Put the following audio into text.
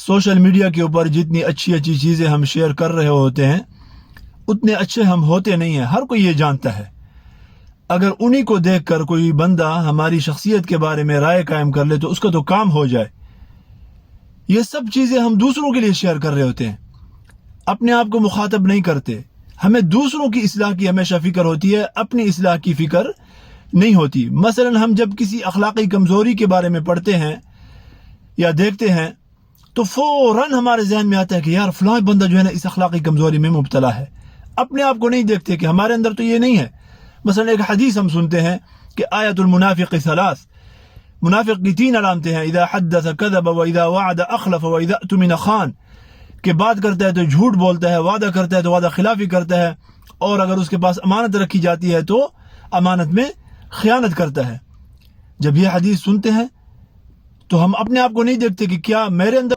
Social media के ऊपर जितनी अच्छी अच्छी चीज़ें हम शेयर कर रहे होते हैं उतने अच्छे हम होते नहीं हैं, हर कोई ये जानता है। अगर उन्हीं को देखकर कोई बंदा हमारी शख्सियत के बारे में राय कायम कर ले तो उसका तो काम हो जाए। ये सब चीज़ें हम दूसरों के लिए शेयर कर रहे होते हैं, अपने आप को मुखातब नहीं करते। हमें दूसरों की इस्लाह की हमेशा फ़िक्र होती है, अपनी इस्लाह की फ़िक्र नहीं होती। मसलन हम जब किसी अखलाकी कमज़ोरी के बारे में पढ़ते हैं या देखते हैं तो फ़ौरन हमारे जहन में आता है कि यार फ़लाँ बंदा जो है ना इस अखलाकी कमज़ोरी में मुब्तला है। अपने आप को नहीं देखते कि हमारे अंदर तो ये नहीं है। मसलन एक हदीस हम सुनते हैं कि आयतुल मुनाफिक़ सलास, मुनाफिक की 3 अलामतें हैं, इज़ा हद्दस कज़ब व इज़ा वअद अख़लफ़ व इज़ा अ'तुमिन ख़ान, कि बात करता है तो झूठ बोलता है, वादा करता है तो वादा खिलाफी करता है, और अगर उसके पास अमानत रखी जाती है तो अमानत में खयानत करता है। जब ये हदीस सुनते हैं तो हम अपने आप को नहीं देखते कि क्या मेरे अंदर